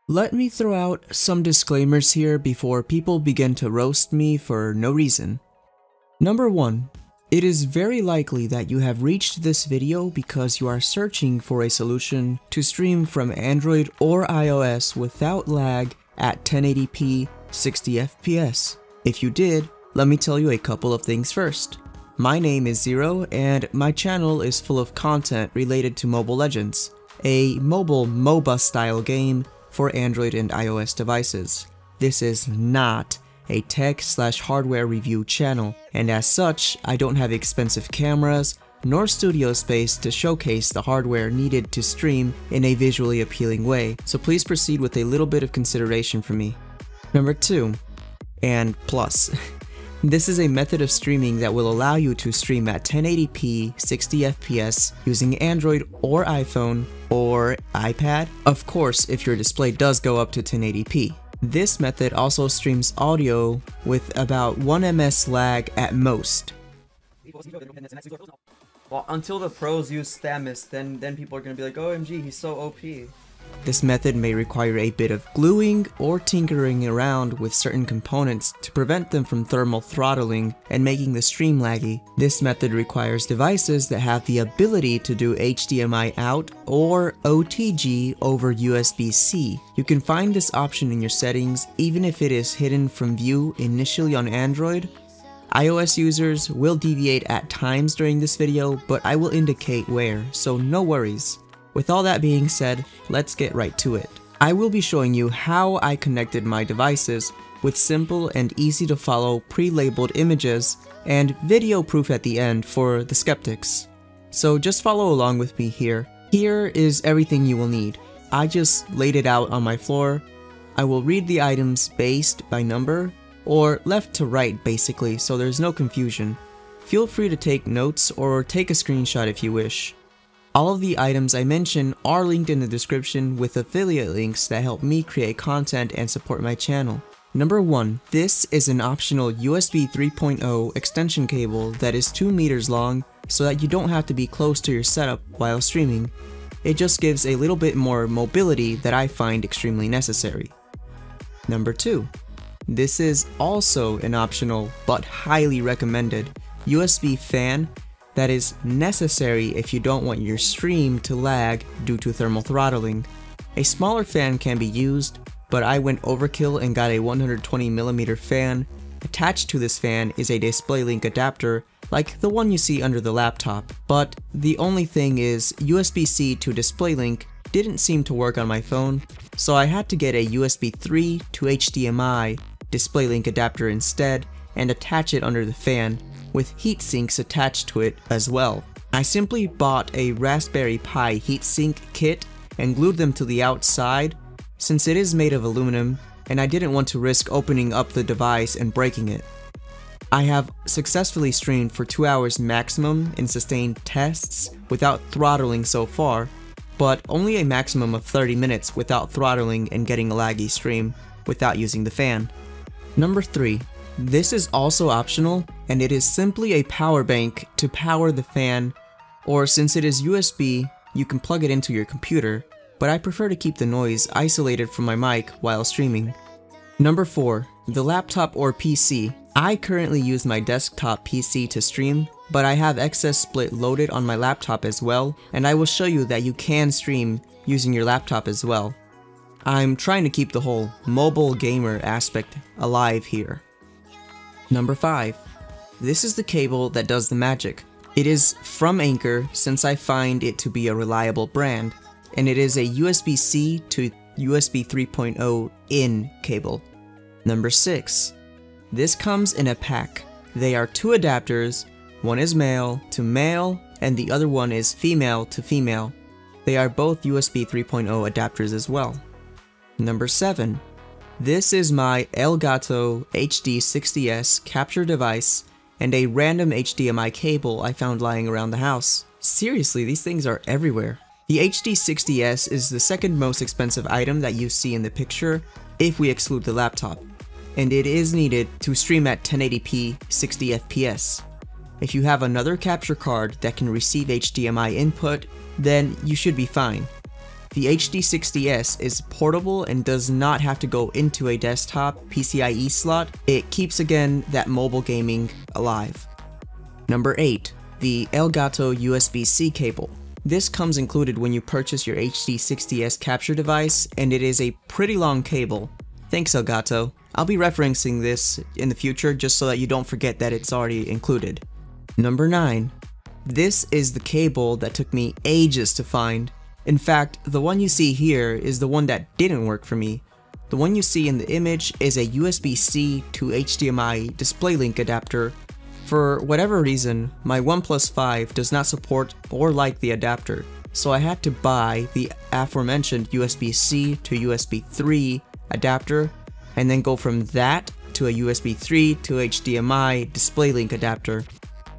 Let me throw out some disclaimers here before people begin to roast me for no reason. Number 1. It is very likely that you have reached this video because you are searching for a solution to stream from Android or iOS without lag at 1080p 60fps. If you did, let me tell you a couple of things first. My name is Zero and my channel is full of content related to Mobile Legends, a mobile MOBA style game for Android and iOS devices. This is not a tech/hardware review channel, and as such, I don't have expensive cameras nor studio space to showcase the hardware needed to stream in a visually appealing way, so please proceed with a little bit of consideration for me. Number 2, and plus. This is a method of streaming that will allow you to stream at 1080p 60fps using Android or iPhone or iPad, of course if your display does go up to 1080p. This method also streams audio with about 1 ms lag at most. Well, until the pros use Thamus, then people are gonna be like, OMG, he's so OP. This method may require a bit of gluing or tinkering around with certain components to prevent them from thermal throttling and making the stream laggy. This method requires devices that have the ability to do HDMI out or OTG over USB-C. You can find this option in your settings even if it is hidden from view initially on Android. iOS users will deviate at times during this video, but I will indicate where, so no worries. With all that being said, let's get right to it. I will be showing you how I connected my devices with simple and easy to follow pre-labeled images and video proof at the end for the skeptics. So just follow along with me here. Here is everything you will need. I just laid it out on my floor. I will read the items based by number or left to right basically, so there's no confusion. Feel free to take notes or take a screenshot if you wish. All of the items I mention are linked in the description with affiliate links that help me create content and support my channel. Number 1. This is an optional USB 3.0 extension cable that is 2 meters long so that you don't have to be close to your setup while streaming. It just gives a little bit more mobility that I find extremely necessary. Number 2. This is also an optional but highly recommended USB fan that is necessary if you don't want your stream to lag due to thermal throttling. A smaller fan can be used, but I went overkill and got a 120mm fan. Attached to this fan is a DisplayLink adapter like the one you see under the laptop, but the only thing is USB-C to DisplayLink didn't seem to work on my phone, so I had to get a USB 3 to HDMI DisplayLink adapter instead and attach it under the fan, with heat sinks attached to it as well. I simply bought a Raspberry Pi heatsink kit and glued them to the outside since it is made of aluminum and I didn't want to risk opening up the device and breaking it. I have successfully streamed for 2 hours maximum in sustained tests without throttling so far, but only a maximum of 30 minutes without throttling and getting a laggy stream without using the fan. Number 3. This is also optional, and it is simply a power bank to power the fan, or since it is USB, you can plug it into your computer, but I prefer to keep the noise isolated from my mic while streaming. Number 4. The laptop or PC. I currently use my desktop PC to stream, but I have XSplit loaded on my laptop as well, and I will show you that you can stream using your laptop as well. I'm trying to keep the whole mobile gamer aspect alive here. Number 5. This is the cable that does the magic. It is from Anchor since I find it to be a reliable brand, and it is a USB-C to USB 3.0 in cable. Number 6. This comes in a pack. They are 2 adapters, one is male to male and the other one is female to female. They are both USB 3.0 adapters as well. Number 7. This is my Elgato HD60S capture device and a random HDMI cable I found lying around the house. Seriously, these things are everywhere. The HD60S is the second most expensive item that you see in the picture if we exclude the laptop, and it is needed to stream at 1080p 60fps. If you have another capture card that can receive HDMI input, then you should be fine. The HD60S is portable and does not have to go into a desktop PCIe slot. It keeps again that mobile gaming alive. Number 8. The Elgato USB-C cable. This comes included when you purchase your HD60S capture device, and it is a pretty long cable. Thanks Elgato. I'll be referencing this in the future just so that you don't forget that it's already included. Number 9. This is the cable that took me ages to find. In fact, the one you see here is the one that didn't work for me. The one you see in the image is a USB-C to HDMI DisplayLink adapter. For whatever reason, my OnePlus 5 does not support or like the adapter, so I had to buy the aforementioned USB-C to USB 3 adapter, and then go from that to a USB 3 to HDMI DisplayLink adapter.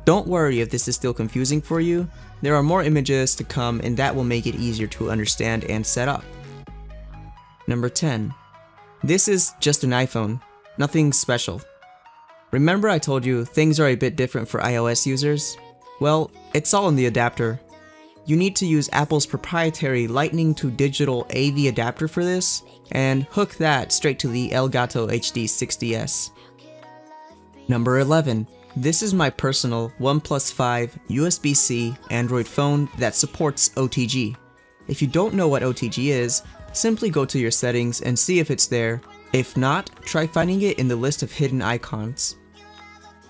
Don't worry if this is still confusing for you. There are more images to come and that will make it easier to understand and set up. Number 10. This is just an iPhone, nothing special. Remember I told you things are a bit different for iOS users? Well, it's all in the adapter. You need to use Apple's proprietary Lightning to Digital AV adapter for this, and hook that straight to the Elgato HD60S. Number 11. This is my personal OnePlus 5 USB-C Android phone that supports OTG. If you don't know what OTG is, simply go to your settings and see if it's there. If not, try finding it in the list of hidden icons.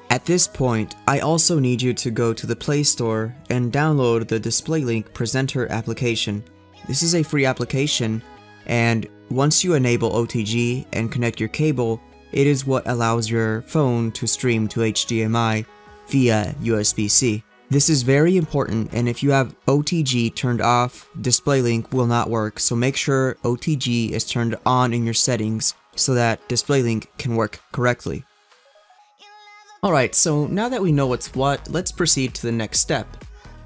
At this point, I also need you to go to the Play Store and download the DisplayLink Presenter application. This is a free application, and once you enable OTG and connect your cable, it is what allows your phone to stream to HDMI via USB-C. This is very important, and if you have OTG turned off, DisplayLink will not work, so make sure OTG is turned on in your settings so that DisplayLink can work correctly. Alright, so now that we know what's what, let's proceed to the next step.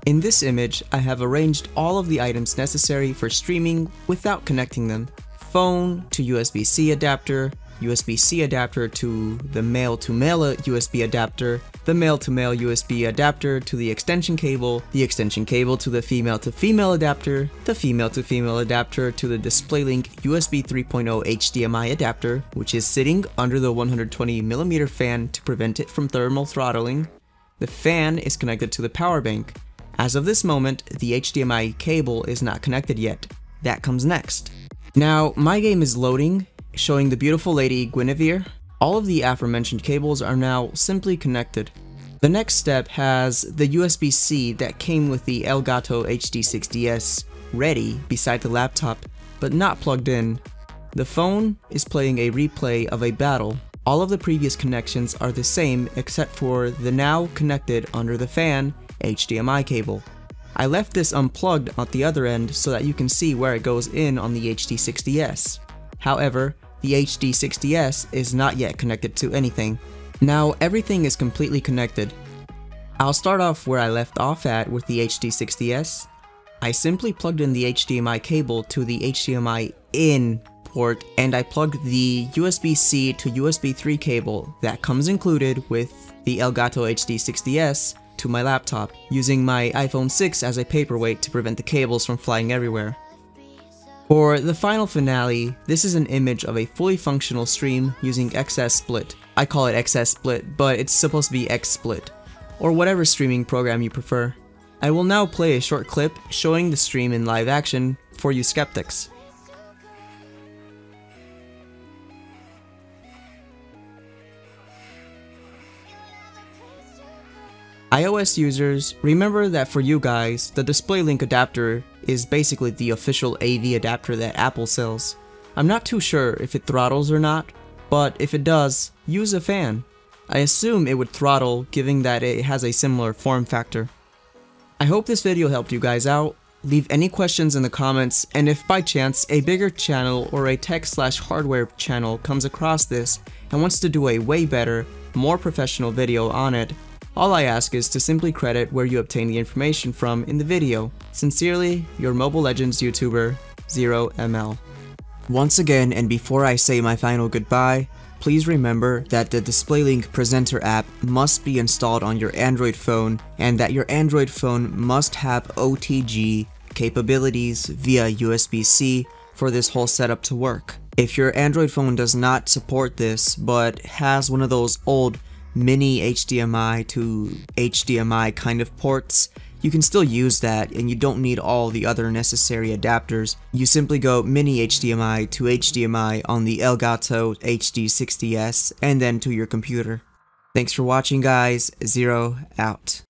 In this image, I have arranged all of the items necessary for streaming without connecting them. Phone to USB-C adapter, USB-C adapter to the male-to-male USB adapter, the male-to-male USB adapter to the extension cable to the female-to-female adapter, the female-to-female adapter to the DisplayLink USB 3.0 HDMI adapter, which is sitting under the 120mm fan to prevent it from thermal throttling. The fan is connected to the power bank. As of this moment, the HDMI cable is not connected yet. That comes next. Now, my game is loading, showing the beautiful lady Guinevere. All of the aforementioned cables are now simply connected. The next step has the USB-C that came with the Elgato HD60S ready beside the laptop, but not plugged in. The phone is playing a replay of a battle. All of the previous connections are the same except for the now connected under the fan HDMI cable. I left this unplugged at the other end so that you can see where it goes in on the HD60S. However, the HD60S is not yet connected to anything. Now everything is completely connected. I'll start off where I left off at with the HD60S. I simply plugged in the HDMI cable to the HDMI in port, and I plugged the USB-C to USB 3 cable that comes included with the Elgato HD60S to my laptop, using my iPhone 6 as a paperweight to prevent the cables from flying everywhere. For the final finale, this is an image of a fully functional stream using XSplit. I call it XSplit, but it's supposed to be XSplit, or whatever streaming program you prefer. I will now play a short clip showing the stream in live action for you skeptics. iOS users, remember that for you guys, the DisplayLink adapter is basically the official AV adapter that Apple sells. I'm not too sure if it throttles or not, but if it does, use a fan. I assume it would throttle, given that it has a similar form factor. I hope this video helped you guys out. Leave any questions in the comments, and if by chance a bigger channel or a tech/hardware channel comes across this and wants to do a way better, more professional video on it, all I ask is to simply credit where you obtain the information from in the video. Sincerely, your Mobile Legends YouTuber, 0ml. Once again, and before I say my final goodbye, please remember that the DisplayLink Presenter app must be installed on your Android phone, and that your Android phone must have OTG capabilities via USB-C for this whole setup to work. If your Android phone does not support this, but has one of those old mini HDMI to HDMI kind of ports, you can still use that and you don't need all the other necessary adapters. You simply go mini HDMI to HDMI on the Elgato HD60S and then to your computer. Thanks for watching guys, Zero out.